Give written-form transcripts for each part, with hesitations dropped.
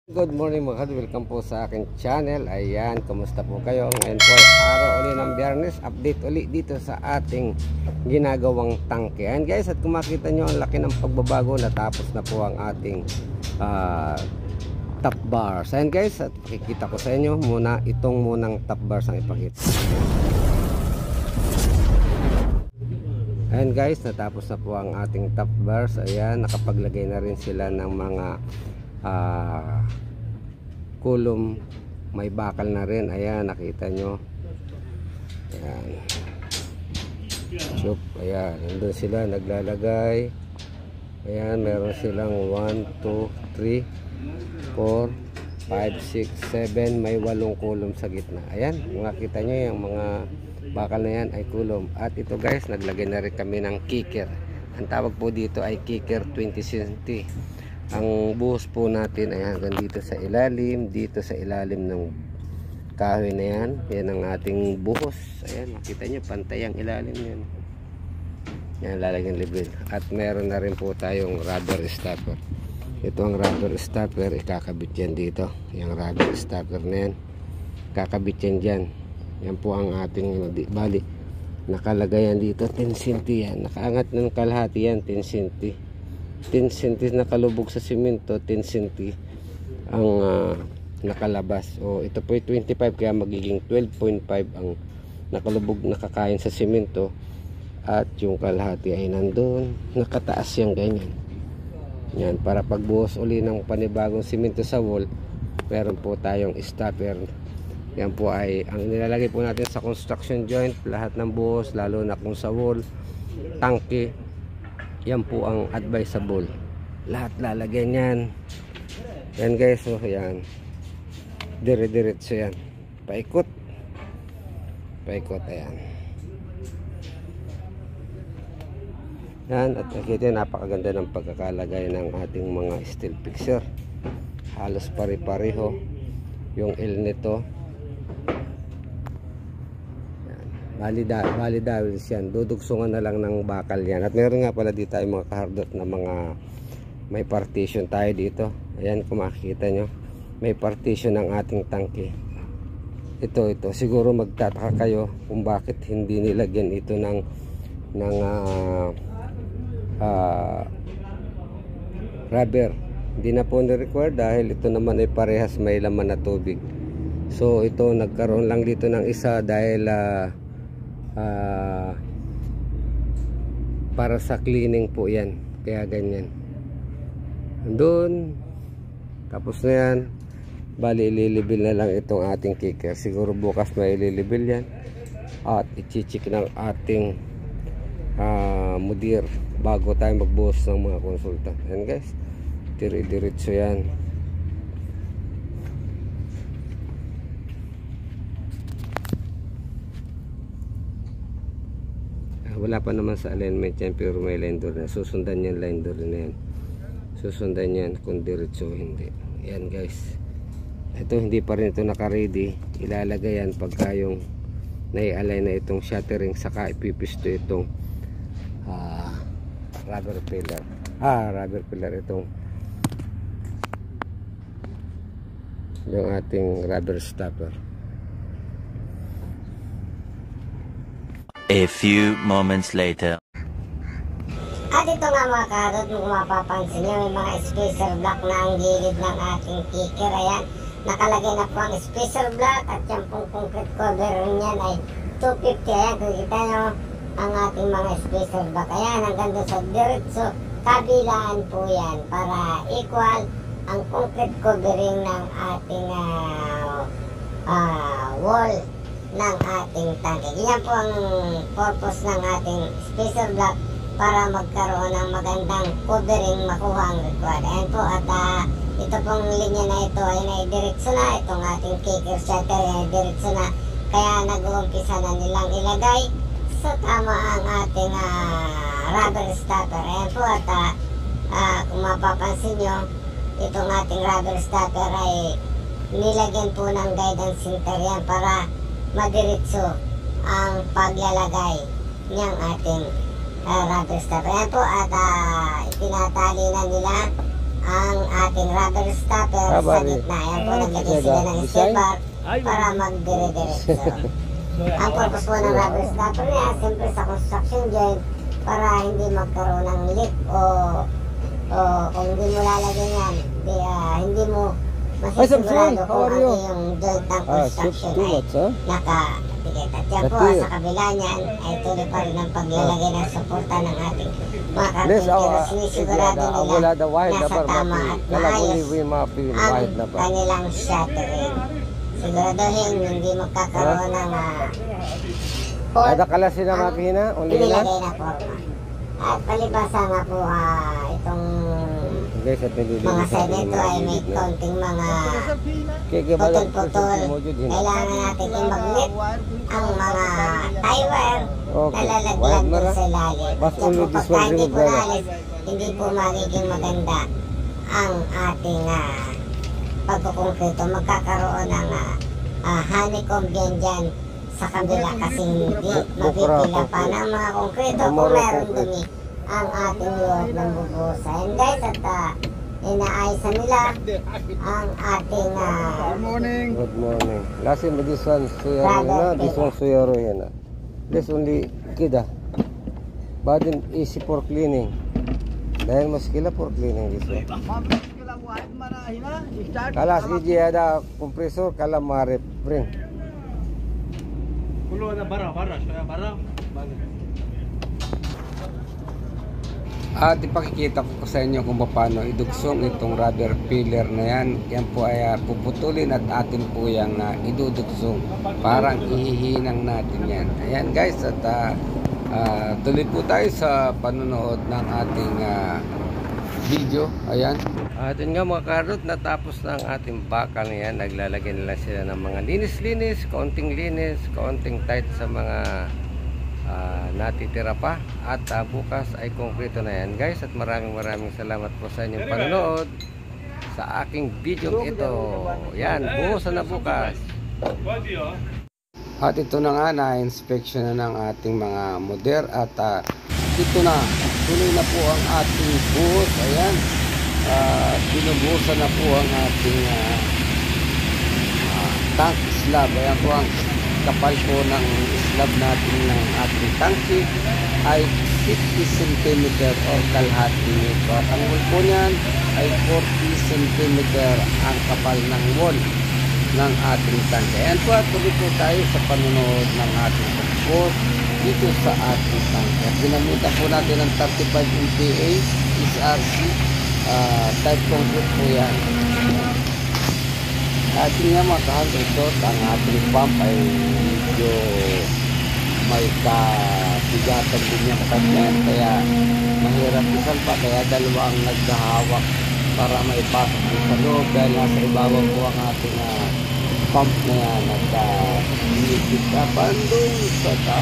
Good morning mga kadol, welcome po sa aking channel. Ayan, kumusta po kayo? Ngayon po ay araw ulit ng Biyernes. Update ulit dito sa ating ginagawang tangke. Ayan guys, at kung makita nyo ang laki ng pagbabago, natapos na po ang ating top bars. Ayan guys, at pakikita ko sa inyo muna itong munang top bars ang ipakita. Ayan guys, natapos na po ang ating top bars. Ayan, nakapaglagay na rin sila ng mga kulom, may bakal na rin. Ayan, nakita nyo. Ayan, chup, ayan, nandun sila naglalagay. Ayan, meron silang 1, 2, 3, 4, 5, 6, 7, may 8 kulom sa gitna. Ayan, makita nyo yung mga bakal na yan ay kulom. At ito guys, naglagay na rin kami ng kicker. Ang tawag po dito ay kicker 20 cm. Ang buhos po natin ay hanggang dito sa ilalim, ng kahoy na yan. Yan ang ating buhos. Ayan, makita nyo, pantay ang ilalim yan. Yan, lalagyan libre. At meron na rin po tayong rubber stopper. Ito ang rubber stopper, ikakabit yan dito. Yung rubber stopper na yan, kakabit yan dyan. Yan po ang ating bali. Nakalagay yan dito, 10 cm yan. Nakaangat ng kalahati yan, 10 cm. 10 cm nakalubog sa simento, 10 cm ang nakalabas. O ito po ay 25, kaya magiging 12.5 ang nakalubog, nakakain sa simento. At yung kalahati ay nandun, nakataas yung ganyan. Yan, para pagbuhos uli ng panibagong simento sa wall, meron po tayong stopper. Yan po ay ang nilalagay po natin sa construction joint, lahat ng buhos, lalo na kung sa wall, tangke. Yan po ang advisable. Lahat lalagyan yan. Yan guys, so yan. Dire-diretso yan. Paikot. Paikot, ayan. Yan, at nakita napakaganda ng pagkakalagay ng ating mga steel fixture. Halos pare-pareho yung L nito. Bali dahil yan, dudugsungan na lang ng bakal yan. At meron nga pala dito ay mga kahardot na mga may partition tayo dito. Ayan, kung makikita nyo, may partition ng ating tangke. Ito siguro magtataka kayo kung bakit hindi nilagyan ito ng rubber. Hindi na po ni-require dahil ito naman ay parehas may laman na tubig. So ito, nagkaroon lang dito ng isa dahil para sa cleaning po yan, kaya ganyan. Doon, tapos na yan. Bali ililibil na lang itong ating kicker. Siguro bukas may ililibil yan at i-check ng ating mudir bago tayo magbuhos ng mga konsulta. Yan guys, dire-diretso yan. Wala pa naman sa alignment yan, pero may line door na. Susundan yan, line door na yan. Susundan yan kung diretso hindi. Yan guys. Ito hindi pa rin ito naka-ready. Ilalagay yan pagka yung nai-align na itong shuttering, saka ipipisto itong rubber pillar. Rubber pillar itong yung ating rubber stopper. A few moments later. At ito nga mga karot, kung mapapansin nyo, may mga spacer block na ang gilid ng ating kicker. Ayan, nakalagay na po ang spacer block at yung pong concrete cover niyan ay 250. Ayan, kung kita nyo ang ating mga spacer block. Ayan, hanggang doon sa diretso, kabilaan po yan para equal ang concrete covering ng ating wall ng ating tangke. Yan po ang purpose ng ating spacer block, para magkaroon ng magandang covering, makuha ang required. Ayan po, at ito pong linya na ito ay naidiretso na. Itong ating kicker shutter ay naidiretso na, kaya nag-uumpisa na nilang ilagay sa tama ang ating rubber stopper. Ayan po, at kung mapapansin nyo, itong ating rubber stopper ay nilagyan po ng guidance center yan para madiretso ang paglalagay niyang ating rubber stopper. Ayan po, at itinatali na nila ang ating rubber stopper sa gitna. Ayan po, naglagay sila ng steel bar para magdire-diretso. Ang purpose po ng rubber stopper niya, siyempre sa construction joint, para hindi magkaroon ng leak o kung hindi mo lalagyan yan, hindi mo masisigurado kung ano yung joint ng construction ay nakatikit. At yan po, sa kabila niyan ay tuloy pa rin ang paglalagay ng suporta ng ating mga karpintero. Sinisigurado nila nasa tama at maayos ang kanilang shuttering. Siguraduhin hindi magkakaroon ng ada kalasi na makina, pinilagay na forma. At palibasa nga po itong mga side nito ay may konting mga putol-putol. Kailangan natin i-magnet ang mga tie wire na lalaglag po sa ilalim. At yan po, pagka hindi po naalis, hindi po magiging maganda ang ating pagkukonkrito. Magkakaroon ng honeycomb dyan sa kabila kasi hindi mapipila pa ng mga konkrito kung meron dumi ang ating loob ng bubusa. And guys, at inaayos nila ang ating good morning. Last in this one suyaro, this one suyaro yan. This only kida. But easy for cleaning. Dahil mas kila for cleaning this one. Kalas iji ada kompresor kala marip bring. Kulo na bara bara. At ipakikita ko sa inyo kung paano idugsong itong rubber filler na yan. Yan po ay puputulin at atin po yung idudugsong. Parang ihihinang natin yan. Ayan guys, at tuloy po tayo sa panonood ng ating video. Ayan. At yun nga mga karot, natapos na ang ating bakal na yan. Naglalagay nila sila ng mga linis-linis, kaunting tight sa mga natitira pa. At bukas ay konkreto na yan guys. At maraming salamat po sa inyong panonood sa aking video ito. Yan, buhusan na bukas. At ito na nga, na-inspection na ng ating mga moder. At ito na, tuloy na po ang ating buhos. Ayan, binubuhusan na po ang ating tank slab. Ayan po ang kapal po ng slab natin ng ating tanki ay 50 cm or kalahati nito. At ang wall po niyan ay 40 cm ang kapal ng wall ng ating tanki. Ayan po, at tuloy po tayo sa panunood ng ating pagbuhos dito sa ating tanki. At ginamitan po natin ng 35 MPa SRC type concrete po yan. At yun nga mga kahandresot, ang ating pump ay medyo may kabigatan din yung kanyan, kaya mahirap isan pa, kaya dalawa ang naghahawak para maipasok sa loob dahil nasa ibabaw po ang ating pump na yan at pinipitapan doon sa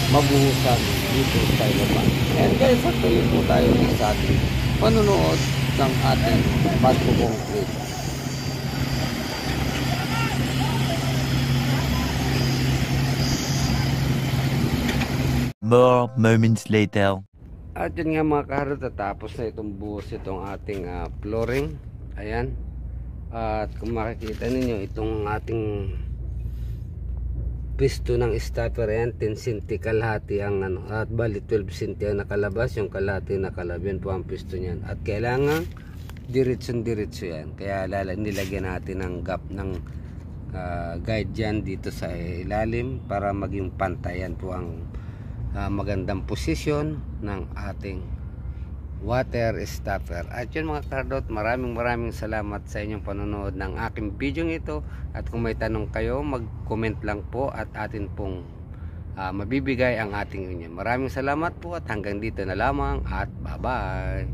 mabuhusan dito sa iba. And guys, tuloy po tayo sa ating panunood ng ating pagkukonkrete. More moments later. At yun nga mga kaharot, tapos na itong buhos itong ating flooring. Ayan. At kung makikita ninyo itong ating pisto ng stopper, ayan, 10 cm kalahati ang at bali 12 cm ang nakalabas, yung kalahati nakalabyan po ang pisto niyan. At kailangan diretso yan, kaya nilagyan natin ng gap ng guide dyan dito sa ilalim para maging pantayan po ang magandang posisyon ng ating water stopper. At yun mga kardot, maraming salamat sa inyong panonood ng aking video ito. At kung may tanong kayo, mag-comment lang po at atin pong mabibigay ang ating inyo. Maraming salamat po at hanggang dito na lamang at bye bye.